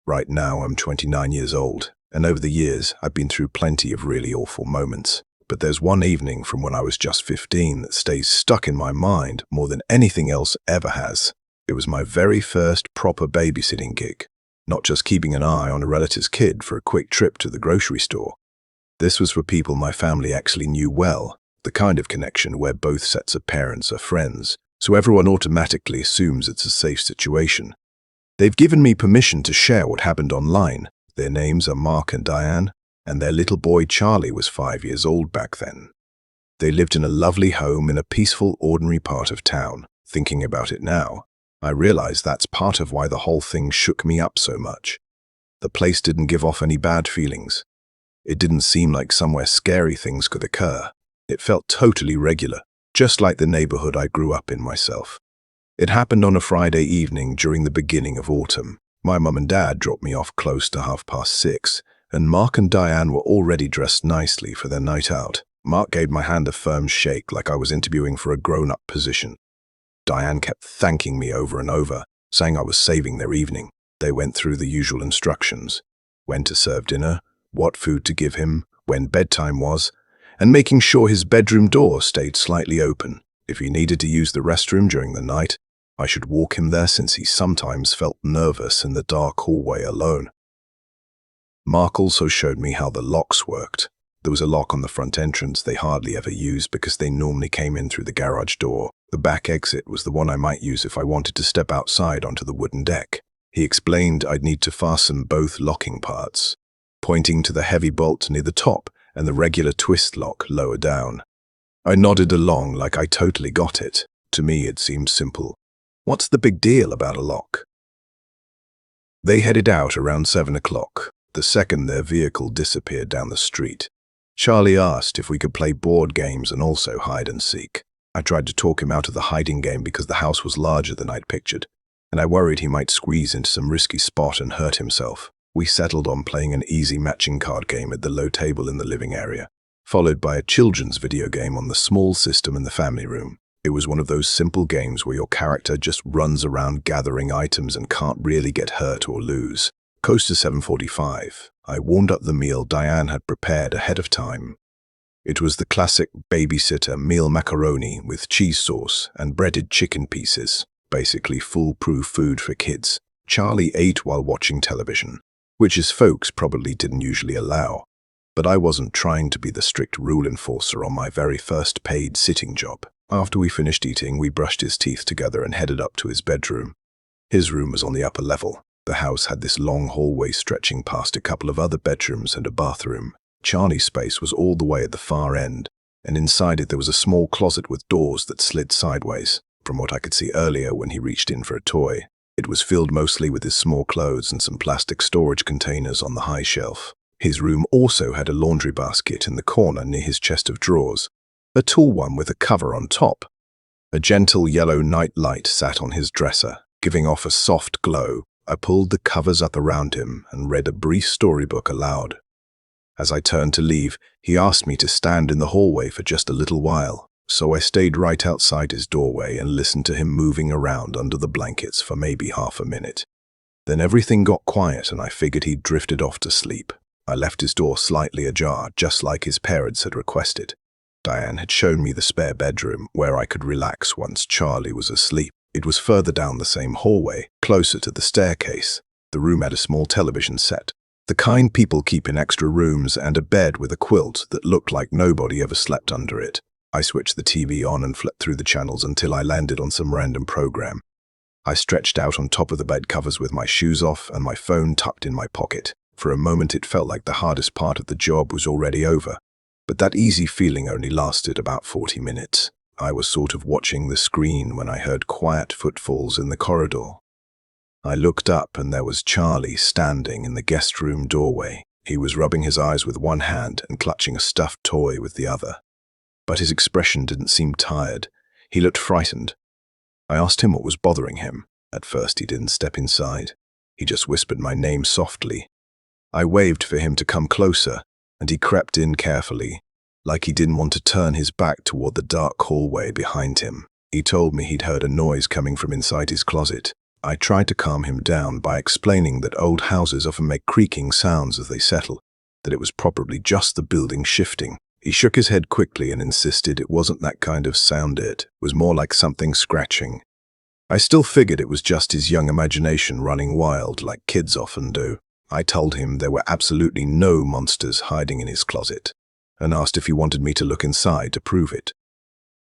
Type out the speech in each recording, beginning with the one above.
Right now, I'm 29 years old, and over the years, I've been through plenty of really awful moments. But there's one evening from when I was just 15 that stays stuck in my mind more than anything else ever has. It was my very first proper babysitting gig, not just keeping an eye on a relative's kid for a quick trip to the grocery store. This was for people my family actually knew well, the kind of connection where both sets of parents are friends, so everyone automatically assumes it's a safe situation. They've given me permission to share what happened online. Their names are Mark and Diane, and their little boy Charlie was 5 years old back then. They lived in a lovely home in a peaceful, ordinary part of town. Thinking about it now, I realize that's part of why the whole thing shook me up so much. The place didn't give off any bad feelings. It didn't seem like somewhere scary things could occur. It felt totally regular, just like the neighborhood I grew up in myself. It happened on a Friday evening during the beginning of autumn. My mum and dad dropped me off close to 6:30, and Mark and Diane were already dressed nicely for their night out. Mark gave my hand a firm shake like I was interviewing for a grown-up position. Diane kept thanking me over and over, saying I was saving their evening. They went through the usual instructions: when to serve dinner, what food to give him, when bedtime was, and making sure his bedroom door stayed slightly open. If he needed to use the restroom during the night, I should walk him there since he sometimes felt nervous in the dark hallway alone. Mark also showed me how the locks worked. There was a lock on the front entrance they hardly ever used because they normally came in through the garage door. The back exit was the one I might use if I wanted to step outside onto the wooden deck. He explained I'd need to fasten both locking parts, pointing to the heavy bolt near the top and the regular twist lock lower down. I nodded along like I totally got it. To me, it seemed simple. What's the big deal about a lock? They headed out around 7 o'clock, the second their vehicle disappeared down the street. Charlie asked if we could play board games and also hide and seek. I tried to talk him out of the hiding game because the house was larger than I'd pictured, and I worried he might squeeze into some risky spot and hurt himself. We settled on playing an easy matching card game at the low table in the living area, followed by a children's video game on the small system in the family room. It was one of those simple games where your character just runs around gathering items and can't really get hurt or lose. Close to 7:45, I warmed up the meal Diane had prepared ahead of time. It was the classic babysitter meal macaroni with cheese sauce and breaded chicken pieces, basically foolproof food for kids. Charlie ate while watching television, which his folks probably didn't usually allow. But I wasn't trying to be the strict rule enforcer on my very first paid sitting job. After we finished eating, we brushed his teeth together and headed up to his bedroom. His room was on the upper level. The house had this long hallway stretching past a couple of other bedrooms and a bathroom. Charlie's space was all the way at the far end, and inside it there was a small closet with doors that slid sideways. From what I could see earlier when he reached in for a toy, it was filled mostly with his small clothes and some plastic storage containers on the high shelf. His room also had a laundry basket in the corner near his chest of drawers, a tall one with a cover on top. A gentle yellow night light sat on his dresser, giving off a soft glow. I pulled the covers up around him and read a brief storybook aloud. As I turned to leave, he asked me to stand in the hallway for just a little while, so I stayed right outside his doorway and listened to him moving around under the blankets for maybe half a minute. Then everything got quiet and I figured he'd drifted off to sleep. I left his door slightly ajar, just like his parents had requested. Diane had shown me the spare bedroom where I could relax once Charlie was asleep. It was further down the same hallway, closer to the staircase. The room had a small television set, the kind people keep in extra rooms, and a bed with a quilt that looked like nobody ever slept under it. I switched the TV on and flipped through the channels until I landed on some random program. I stretched out on top of the bed covers with my shoes off and my phone tucked in my pocket. For a moment it felt like the hardest part of the job was already over, but that easy feeling only lasted about 40 minutes. I was sort of watching the screen when I heard quiet footfalls in the corridor. I looked up and there was Charlie standing in the guest room doorway. He was rubbing his eyes with one hand and clutching a stuffed toy with the other. But his expression didn't seem tired. He looked frightened. I asked him what was bothering him. At first he didn't step inside. He just whispered my name softly. I waved for him to come closer, and he crept in carefully, like he didn't want to turn his back toward the dark hallway behind him. He told me he'd heard a noise coming from inside his closet. I tried to calm him down by explaining that old houses often make creaking sounds as they settle, that it was probably just the building shifting. He shook his head quickly and insisted it wasn't that kind of sound, it was more like something scratching. I still figured it was just his young imagination running wild like kids often do. I told him there were absolutely no monsters hiding in his closet and asked if he wanted me to look inside to prove it.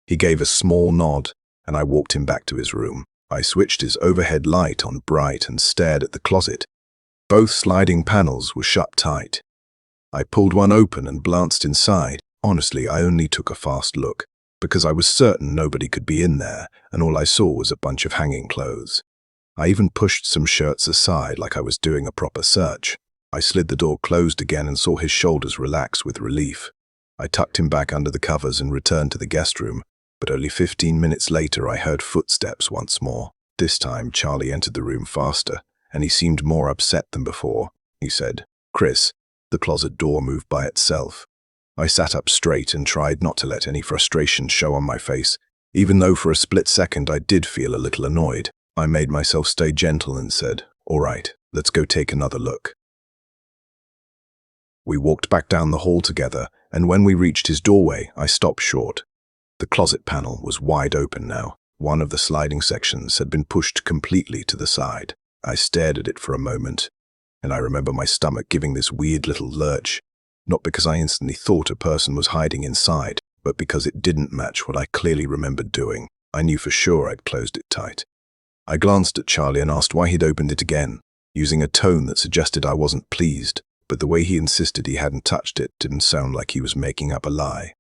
He gave a small nod and I walked him back to his room. I switched his overhead light on bright and stared at the closet. Both sliding panels were shut tight. I pulled one open and glanced inside. Honestly, I only took a fast look, because I was certain nobody could be in there, and all I saw was a bunch of hanging clothes. I even pushed some shirts aside like I was doing a proper search. I slid the door closed again and saw his shoulders relax with relief. I tucked him back under the covers and returned to the guest room, but only 15 minutes later I heard footsteps once more. This time Charlie entered the room faster, and he seemed more upset than before. He said, "Chris." The closet door moved by itself. I sat up straight and tried not to let any frustration show on my face, even though for a split second I did feel a little annoyed. I made myself stay gentle and said, "All right, let's go take another look." We walked back down the hall together, and when we reached his doorway, I stopped short. The closet panel was wide open now. One of the sliding sections had been pushed completely to the side. I stared at it for a moment, and I remember my stomach giving this weird little lurch, not because I instantly thought a person was hiding inside, but because it didn't match what I clearly remembered doing. I knew for sure I'd closed it tight. I glanced at Charlie and asked why he'd opened it again, using a tone that suggested I wasn't pleased, but the way he insisted he hadn't touched it didn't sound like he was making up a lie.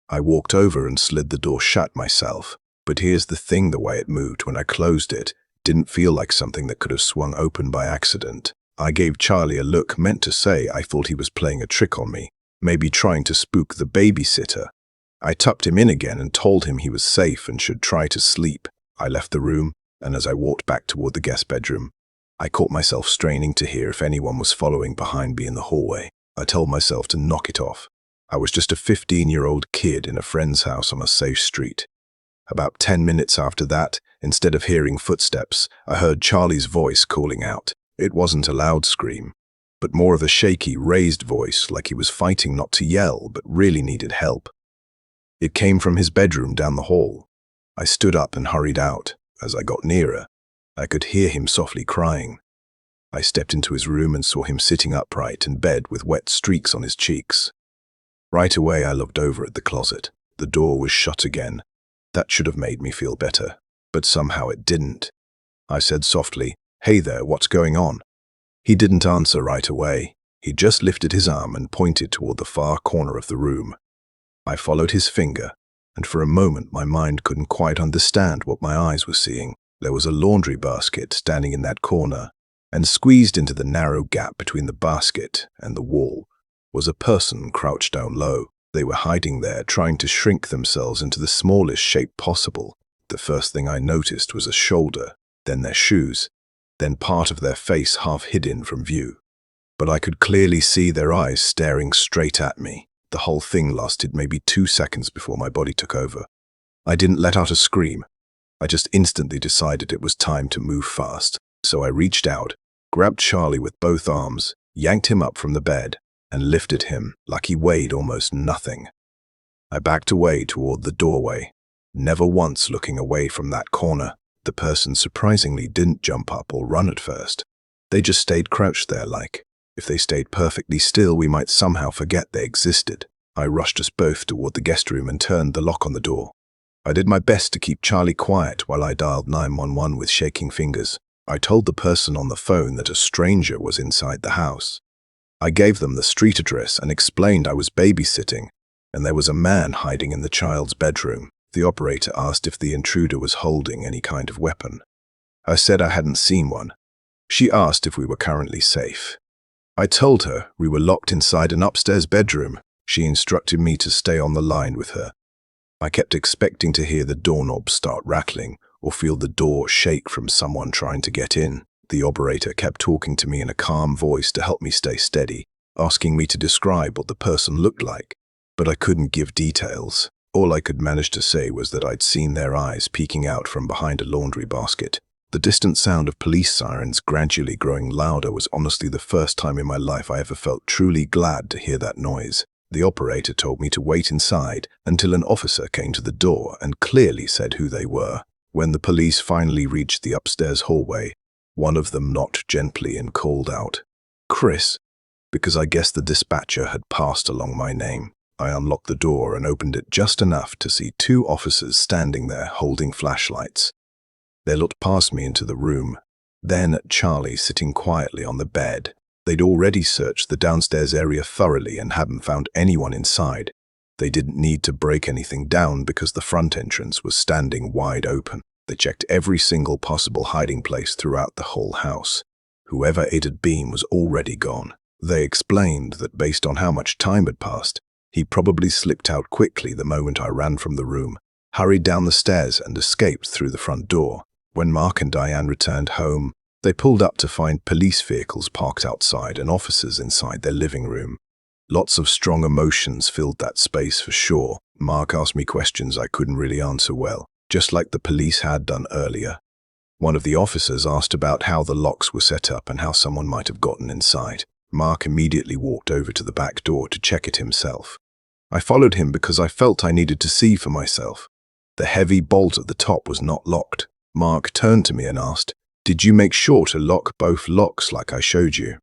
I walked over and slid the door shut myself, but here's the thing, the way it moved when I closed it didn't feel like something that could have swung open by accident. I gave Charlie a look meant to say I thought he was playing a trick on me, maybe trying to spook the babysitter. I tucked him in again and told him he was safe and should try to sleep. I left the room, and as I walked back toward the guest bedroom, I caught myself straining to hear if anyone was following behind me in the hallway. I told myself to knock it off. I was just a 15-year-old kid in a friend's house on a safe street. About 10 minutes after that, instead of hearing footsteps, I heard Charlie's voice calling out. It wasn't a loud scream, but more of a shaky, raised voice, like he was fighting not to yell, but really needed help. It came from his bedroom down the hall. I stood up and hurried out. As I got nearer, I could hear him softly crying. I stepped into his room and saw him sitting upright in bed with wet streaks on his cheeks. Right away, I looked over at the closet. The door was shut again. That should have made me feel better, but somehow it didn't. I said softly, "Hey there, what's going on?" He didn't answer right away. He just lifted his arm and pointed toward the far corner of the room. I followed his finger, and for a moment my mind couldn't quite understand what my eyes were seeing. There was a laundry basket standing in that corner, and squeezed into the narrow gap between the basket and the wall was a person crouched down low. They were hiding there, trying to shrink themselves into the smallest shape possible. The first thing I noticed was a shoulder, then their shoes, then part of their face half hidden from view. But I could clearly see their eyes staring straight at me. The whole thing lasted maybe 2 seconds before my body took over. I didn't let out a scream. I just instantly decided it was time to move fast. So I reached out, grabbed Charlie with both arms, yanked him up from the bed, and lifted him like he weighed almost nothing. I backed away toward the doorway, never once looking away from that corner. The person surprisingly didn't jump up or run at first. They just stayed crouched there like, if they stayed perfectly still, we might somehow forget they existed. I rushed us both toward the guest room and turned the lock on the door. I did my best to keep Charlie quiet while I dialed 911 with shaking fingers. I told the person on the phone that a stranger was inside the house. I gave them the street address and explained I was babysitting, and there was a man hiding in the child's bedroom. The operator asked if the intruder was holding any kind of weapon. I said I hadn't seen one. She asked if we were currently safe. I told her we were locked inside an upstairs bedroom. She instructed me to stay on the line with her. I kept expecting to hear the doorknob start rattling or feel the door shake from someone trying to get in. The operator kept talking to me in a calm voice to help me stay steady, asking me to describe what the person looked like, but I couldn't give details. All I could manage to say was that I'd seen their eyes peeking out from behind a laundry basket. The distant sound of police sirens gradually growing louder was honestly the first time in my life I ever felt truly glad to hear that noise. The operator told me to wait inside until an officer came to the door and clearly said who they were. When the police finally reached the upstairs hallway, one of them knocked gently and called out, "Chris," because I guessed the dispatcher had passed along my name. I unlocked the door and opened it just enough to see two officers standing there holding flashlights. They looked past me into the room, then at Charlie sitting quietly on the bed. They'd already searched the downstairs area thoroughly and hadn't found anyone inside. They didn't need to break anything down because the front entrance was standing wide open. They checked every single possible hiding place throughout the whole house. Whoever it had been was already gone. They explained that based on how much time had passed, he probably slipped out quickly the moment I ran from the room, hurried down the stairs and escaped through the front door. When Mark and Diane returned home, they pulled up to find police vehicles parked outside and officers inside their living room. Lots of strong emotions filled that space for sure. Mark asked me questions I couldn't really answer well, just like the police had done earlier. One of the officers asked about how the locks were set up and how someone might have gotten inside. Mark immediately walked over to the back door to check it himself. I followed him because I felt I needed to see for myself. The heavy bolt at the top was not locked. Mark turned to me and asked, "Did you make sure to lock both locks like I showed you?"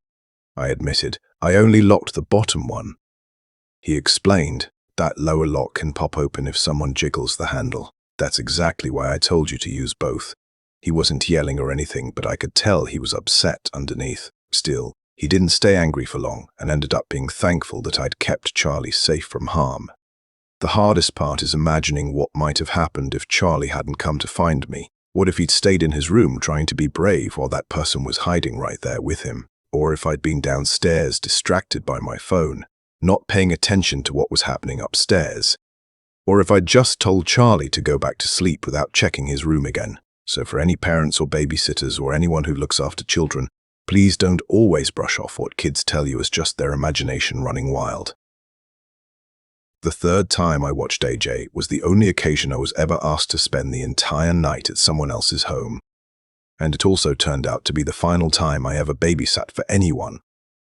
I admitted, "I only locked the bottom one." He explained, "That lower lock can pop open if someone jiggles the handle. That's exactly why I told you to use both." He wasn't yelling or anything, but I could tell he was upset underneath. Still, he didn't stay angry for long and ended up being thankful that I'd kept Charlie safe from harm. The hardest part is imagining what might have happened if Charlie hadn't come to find me. What if he'd stayed in his room trying to be brave while that person was hiding right there with him? Or if I'd been downstairs distracted by my phone, not paying attention to what was happening upstairs? Or if I'd just told Charlie to go back to sleep without checking his room again? So for any parents or babysitters or anyone who looks after children, please don't always brush off what kids tell you as just their imagination running wild. The third time I watched AJ was the only occasion I was ever asked to spend the entire night at someone else's home. And it also turned out to be the final time I ever babysat for anyone.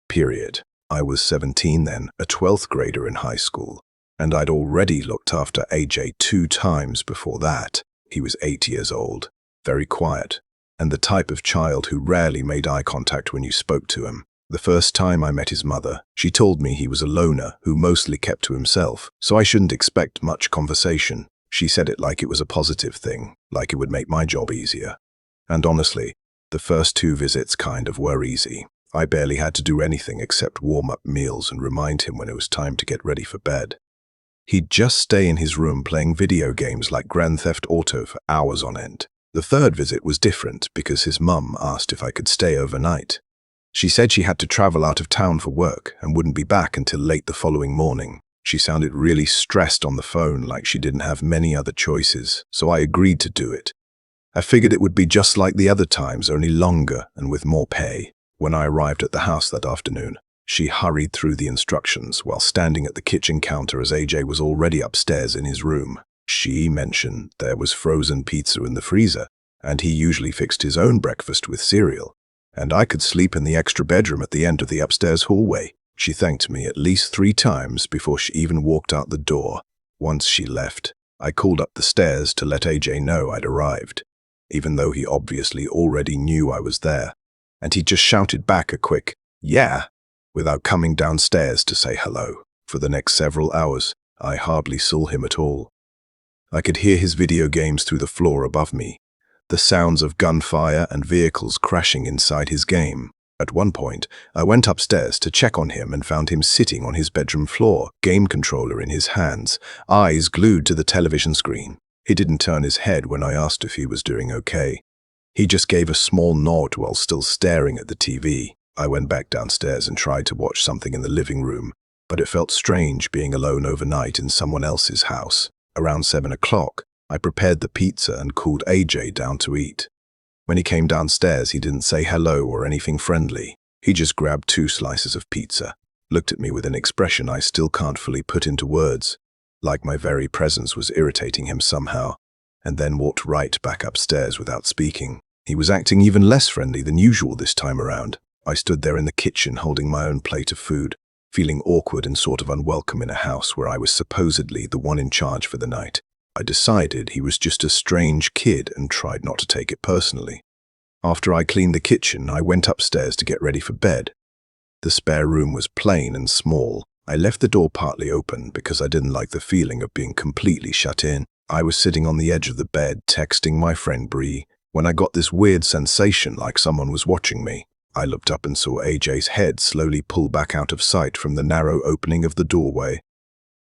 Period. I was 17 then, a 12th grader in high school, and I'd already looked after AJ 2 times before that. He was 8 years old, very quiet, and the type of child who rarely made eye contact when you spoke to him. The first time I met his mother, she told me he was a loner who mostly kept to himself, so I shouldn't expect much conversation. She said it like it was a positive thing, like it would make my job easier. And honestly, the first 2 visits kind of were easy. I barely had to do anything except warm up meals and remind him when it was time to get ready for bed. He'd just stay in his room playing video games like Grand Theft Auto for hours on end. The third visit was different because his mum asked if I could stay overnight. She said she had to travel out of town for work and wouldn't be back until late the following morning. She sounded really stressed on the phone, like she didn't have many other choices, so I agreed to do it. I figured it would be just like the other times, only longer and with more pay. When I arrived at the house that afternoon, she hurried through the instructions while standing at the kitchen counter as AJ was already upstairs in his room. She mentioned there was frozen pizza in the freezer, and he usually fixed his own breakfast with cereal, and I could sleep in the extra bedroom at the end of the upstairs hallway. She thanked me at least 3 times before she even walked out the door. Once she left, I called up the stairs to let AJ know I'd arrived, even though he obviously already knew I was there, and he just shouted back a quick, "Yeah," without coming downstairs to say hello. For the next several hours, I hardly saw him at all. I could hear his video games through the floor above me, the sounds of gunfire and vehicles crashing inside his game. At one point, I went upstairs to check on him and found him sitting on his bedroom floor, game controller in his hands, eyes glued to the television screen. He didn't turn his head when I asked if he was doing okay. He just gave a small nod while still staring at the TV. I went back downstairs and tried to watch something in the living room, but it felt strange being alone overnight in someone else's house. Around 7 o'clock, I prepared the pizza and called AJ down to eat. When he came downstairs, he didn't say hello or anything friendly. He just grabbed 2 slices of pizza, looked at me with an expression I still can't fully put into words, like my very presence was irritating him somehow, and then walked right back upstairs without speaking. He was acting even less friendly than usual this time around. I stood there in the kitchen holding my own plate of food, feeling awkward and sort of unwelcome in a house where I was supposedly the one in charge for the night. I decided he was just a strange kid and tried not to take it personally. After I cleaned the kitchen, I went upstairs to get ready for bed. The spare room was plain and small. I left the door partly open because I didn't like the feeling of being completely shut in. I was sitting on the edge of the bed texting my friend Bree when I got this weird sensation like someone was watching me. I looked up and saw AJ's head slowly pull back out of sight from the narrow opening of the doorway.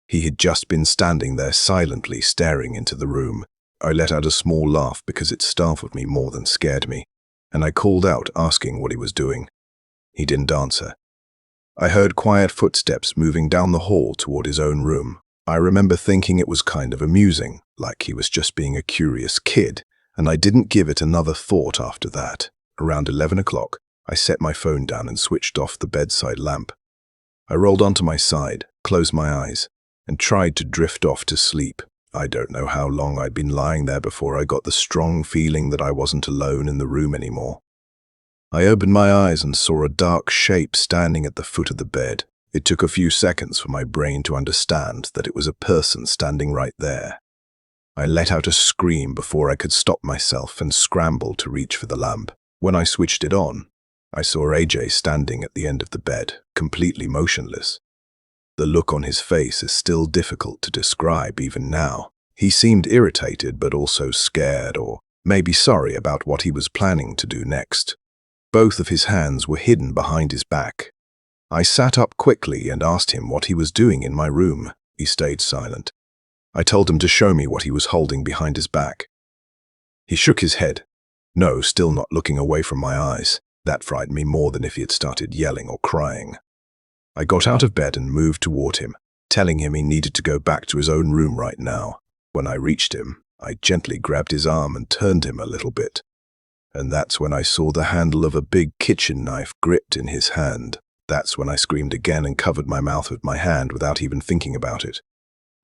He had just been standing there silently staring into the room. I let out a small laugh because it startled me more than scared me, and I called out asking what he was doing. He didn't answer. I heard quiet footsteps moving down the hall toward his own room. I remember thinking it was kind of amusing, like he was just being a curious kid, and I didn't give it another thought after that. Around 11 o'clock, I set my phone down and switched off the bedside lamp. I rolled onto my side, closed my eyes, and tried to drift off to sleep. I don't know how long I'd been lying there before I got the strong feeling that I wasn't alone in the room anymore. I opened my eyes and saw a dark shape standing at the foot of the bed. It took a few seconds for my brain to understand that it was a person standing right there. I let out a scream before I could stop myself and scrambled to reach for the lamp. When I switched it on, I saw AJ standing at the end of the bed, completely motionless. The look on his face is still difficult to describe even now. He seemed irritated but also scared or maybe sorry about what he was planning to do next. Both of his hands were hidden behind his back. I sat up quickly and asked him what he was doing in my room. He stayed silent. I told him to show me what he was holding behind his back. He shook his head. No, still not looking away from my eyes. That frightened me more than if he had started yelling or crying. I got out of bed and moved toward him, telling him he needed to go back to his own room right now. When I reached him, I gently grabbed his arm and turned him a little bit. And that's when I saw the handle of a big kitchen knife gripped in his hand. That's when I screamed again and covered my mouth with my hand without even thinking about it.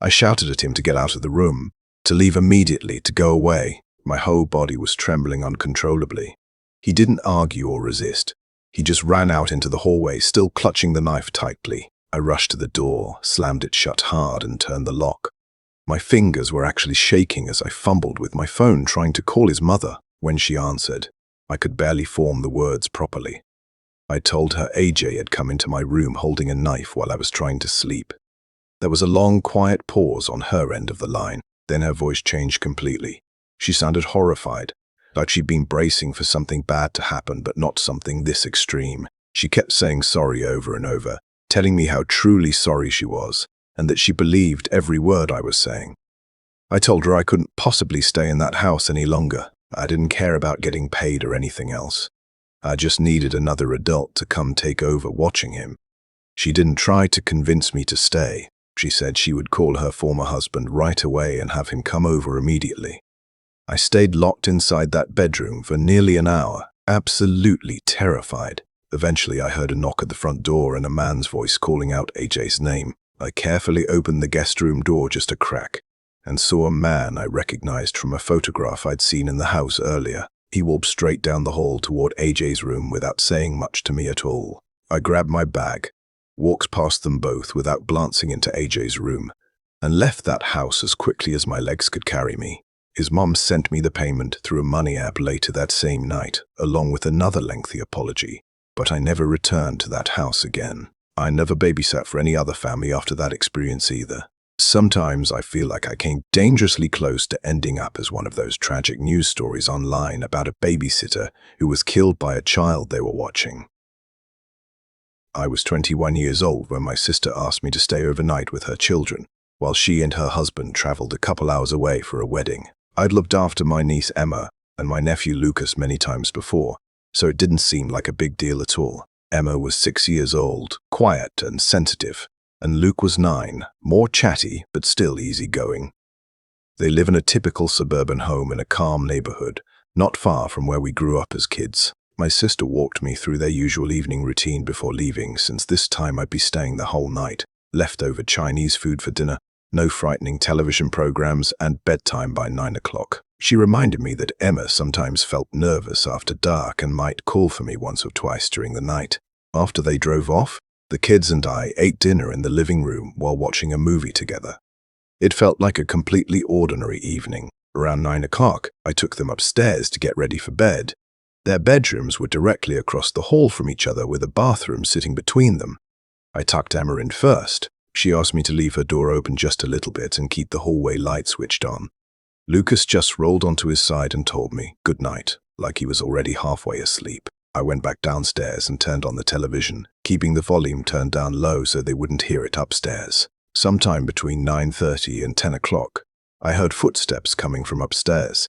I shouted at him to get out of the room, to leave immediately, to go away. My whole body was trembling uncontrollably. He didn't argue or resist. He just ran out into the hallway, still clutching the knife tightly. I rushed to the door, slammed it shut hard, and turned the lock. My fingers were actually shaking as I fumbled with my phone, trying to call his mother. When she answered, I could barely form the words properly. I told her AJ had come into my room holding a knife while I was trying to sleep. There was a long, quiet pause on her end of the line. Then her voice changed completely. She sounded horrified, like she'd been bracing for something bad to happen, but not something this extreme. She kept saying sorry over and over, telling me how truly sorry she was, and that she believed every word I was saying. I told her I couldn't possibly stay in that house any longer. I didn't care about getting paid or anything else. I just needed another adult to come take over watching him. She didn't try to convince me to stay. She said she would call her former husband right away and have him come over immediately. I stayed locked inside that bedroom for nearly an hour, absolutely terrified. Eventually I heard a knock at the front door and a man's voice calling out AJ's name. I carefully opened the guest room door just a crack and saw a man I recognized from a photograph I'd seen in the house earlier. He walked straight down the hall toward AJ's room without saying much to me at all. I grabbed my bag, walked past them both without glancing into AJ's room, and left that house as quickly as my legs could carry me. His mom sent me the payment through a money app later that same night, along with another lengthy apology, but I never returned to that house again. I never babysat for any other family after that experience either. Sometimes I feel like I came dangerously close to ending up as one of those tragic news stories online about a babysitter who was killed by a child they were watching. I was 21 years old when my sister asked me to stay overnight with her children, while she and her husband traveled a couple hours away for a wedding. I'd looked after my niece Emma and my nephew Lucas many times before, so it didn't seem like a big deal at all. Emma was 6 years old, quiet and sensitive, and Luke was 9, more chatty but still easygoing. They live in a typical suburban home in a calm neighborhood, not far from where we grew up as kids. My sister walked me through their usual evening routine before leaving, since this time I'd be staying the whole night. Leftover Chinese food for dinner, no frightening television programs, and bedtime by 9 o'clock. She reminded me that Emma sometimes felt nervous after dark and might call for me once or twice during the night. After they drove off, the kids and I ate dinner in the living room while watching a movie together. It felt like a completely ordinary evening. Around 9 o'clock, I took them upstairs to get ready for bed. Their bedrooms were directly across the hall from each other with a bathroom sitting between them. I tucked Emma in first. She asked me to leave her door open just a little bit and keep the hallway light switched on. Lucas just rolled onto his side and told me good night, like he was already halfway asleep. I went back downstairs and turned on the television, keeping the volume turned down low so they wouldn't hear it upstairs. Sometime between 9:30 and 10 o'clock, I heard footsteps coming from upstairs.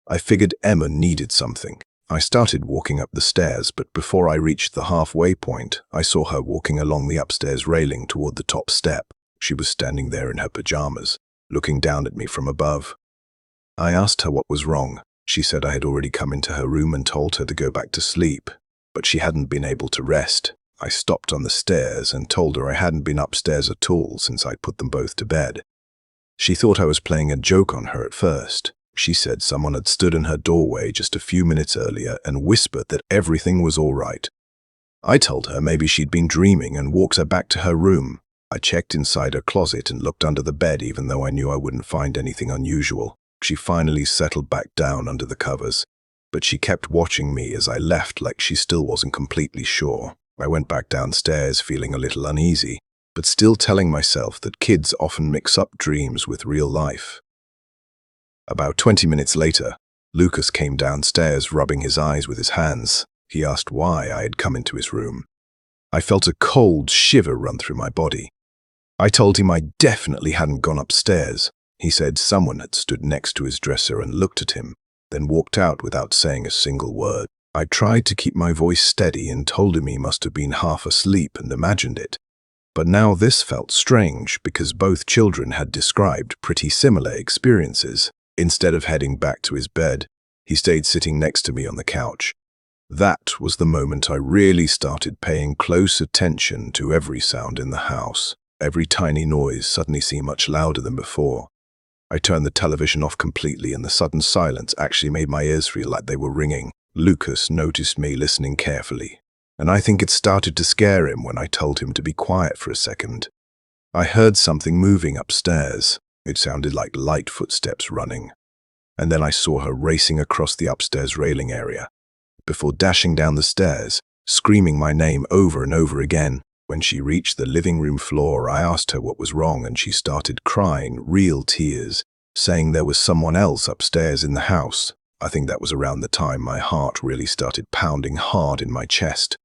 I figured Emma needed something. I started walking up the stairs, but before I reached the halfway point, I saw her walking along the upstairs railing toward the top step. She was standing there in her pajamas, looking down at me from above. I asked her what was wrong. She said I had already come into her room and told her to go back to sleep, but she hadn't been able to rest. I stopped on the stairs and told her I hadn't been upstairs at all since I'd put them both to bed. She thought I was playing a joke on her at first. She said someone had stood in her doorway just a few minutes earlier and whispered that everything was all right. I told her maybe she'd been dreaming and walked her back to her room. I checked inside her closet and looked under the bed even though I knew I wouldn't find anything unusual. She finally settled back down under the covers, but she kept watching me as I left like she still wasn't completely sure. I went back downstairs feeling a little uneasy, but still telling myself that kids often mix up dreams with real life. About 20 minutes later, Lucas came downstairs rubbing his eyes with his hands. He asked why I had come into his room. I felt a cold shiver run through my body. I told him I definitely hadn't gone upstairs. He said someone had stood next to his dresser and looked at him, then walked out without saying a single word. I tried to keep my voice steady and told him he must have been half asleep and imagined it. But now this felt strange because both children had described pretty similar experiences. Instead of heading back to his bed, he stayed sitting next to me on the couch. That was the moment I really started paying close attention to every sound in the house. Every tiny noise suddenly seemed much louder than before. I turned the television off completely and the sudden silence actually made my ears feel like they were ringing. Lucas noticed me listening carefully, and I think it started to scare him when I told him to be quiet for a second. I heard something moving upstairs. It sounded like light footsteps running, and then I saw her racing across the upstairs railing area, before dashing down the stairs, screaming my name over and over again. When she reached the living room floor, I asked her what was wrong, and she started crying, real tears, saying there was someone else upstairs in the house. I think that was around the time my heart really started pounding hard in my chest.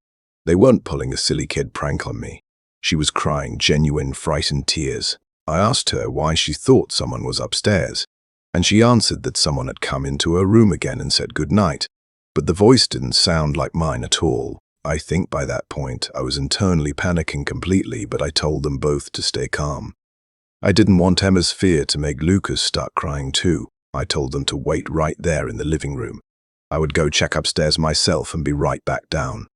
They weren't pulling a silly kid prank on me. She was crying genuine, frightened tears. I asked her why she thought someone was upstairs, and she answered that someone had come into her room again and said good night, but the voice didn't sound like mine at all. I think by that point I was internally panicking completely, but I told them both to stay calm. I didn't want Emma's fear to make Lucas start crying too. I told them to wait right there in the living room. I would go check upstairs myself and be right back down.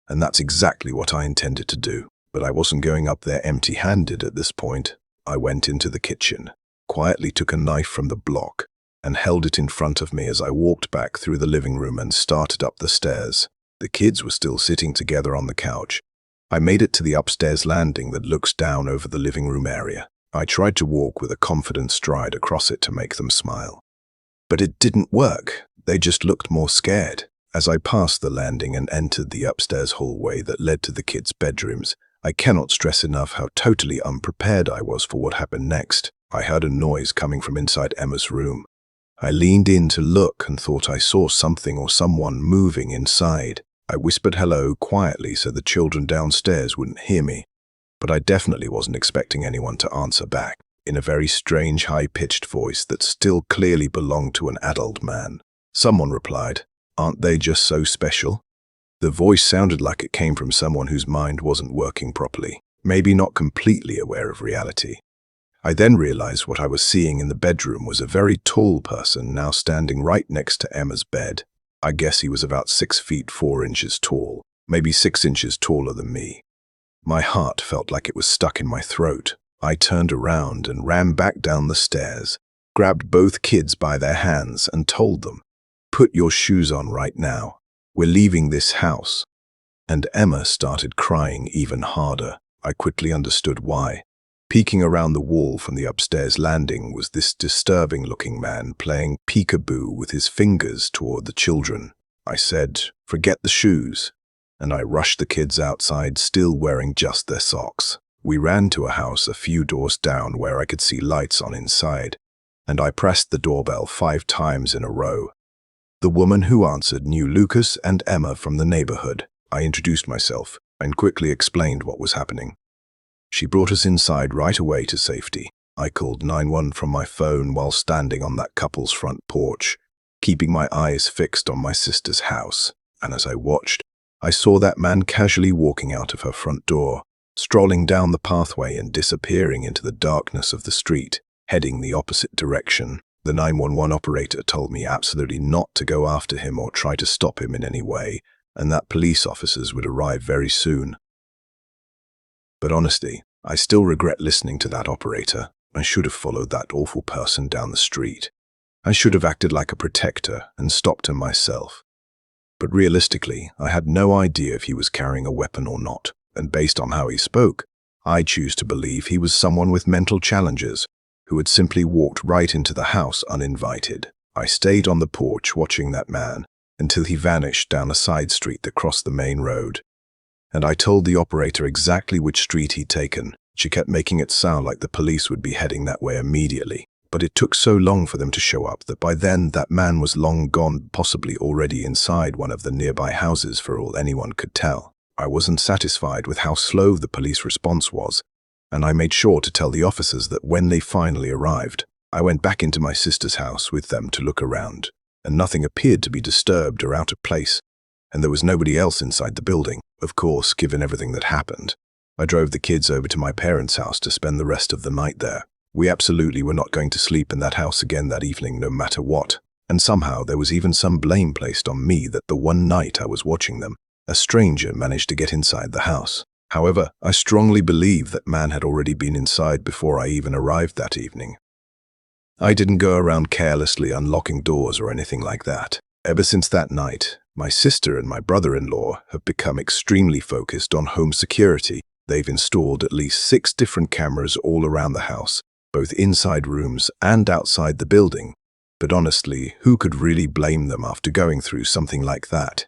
And that's exactly what I intended to do. But I wasn't going up there empty-handed at this point. I went into the kitchen, quietly took a knife from the block, and held it in front of me as I walked back through the living room and started up the stairs. The kids were still sitting together on the couch. I made it to the upstairs landing that looks down over the living room area. I tried to walk with a confident stride across it to make them smile. But it didn't work. They just looked more scared. As I passed the landing and entered the upstairs hallway that led to the kids' bedrooms, I cannot stress enough how totally unprepared I was for what happened next. I heard a noise coming from inside Emma's room. I leaned in to look and thought I saw something or someone moving inside. I whispered hello quietly so the children downstairs wouldn't hear me, but I definitely wasn't expecting anyone to answer back. In a very strange, high-pitched voice that still clearly belonged to an adult man, someone replied, "Aren't they just so special?" The voice sounded like it came from someone whose mind wasn't working properly, maybe not completely aware of reality. I then realized what I was seeing in the bedroom was a very tall person now standing right next to Emma's bed. I guess he was about 6 feet 4 inches tall, maybe 6 inches taller than me. My heart felt like it was stuck in my throat. I turned around and ran back down the stairs, grabbed both kids by their hands and told them, "Put your shoes on right now. We're leaving this house." And Emma started crying even harder. I quickly understood why. Peeking around the wall from the upstairs landing was this disturbing-looking man playing peekaboo with his fingers toward the children. I said, "Forget the shoes," and I rushed the kids outside, still wearing just their socks. We ran to a house a few doors down where I could see lights on inside, and I pressed the doorbell 5 times in a row. The woman who answered knew Lucas and Emma from the neighborhood. I introduced myself and quickly explained what was happening. She brought us inside right away to safety. I called 911 from my phone while standing on that couple's front porch, keeping my eyes fixed on my sister's house. And as I watched, I saw that man casually walking out of her front door, strolling down the pathway and disappearing into the darkness of the street, heading the opposite direction. The 911 operator told me absolutely not to go after him or try to stop him in any way, and that police officers would arrive very soon. But honestly, I still regret listening to that operator. I should have followed that awful person down the street. I should have acted like a protector and stopped him myself. But realistically, I had no idea if he was carrying a weapon or not, and based on how he spoke, I choose to believe he was someone with mental challenges who had simply walked right into the house uninvited. I stayed on the porch watching that man until he vanished down a side street that crossed the main road. And I told the operator exactly which street he'd taken. She kept making it sound like the police would be heading that way immediately. But it took so long for them to show up that by then that man was long gone, possibly already inside one of the nearby houses for all anyone could tell. I wasn't satisfied with how slow the police response was, and I made sure to tell the officers that when they finally arrived, I went back into my sister's house with them to look around, and nothing appeared to be disturbed or out of place, and there was nobody else inside the building. Of course, given everything that happened, I drove the kids over to my parents' house to spend the rest of the night there. We absolutely were not going to sleep in that house again that evening, no matter what. And somehow there was even some blame placed on me that the one night I was watching them, a stranger managed to get inside the house. However, I strongly believe that man had already been inside before I even arrived that evening. I didn't go around carelessly unlocking doors or anything like that. Ever since that night, my sister and my brother-in-law have become extremely focused on home security. They've installed at least 6 different cameras all around the house, both inside rooms and outside the building. But honestly, who could really blame them after going through something like that?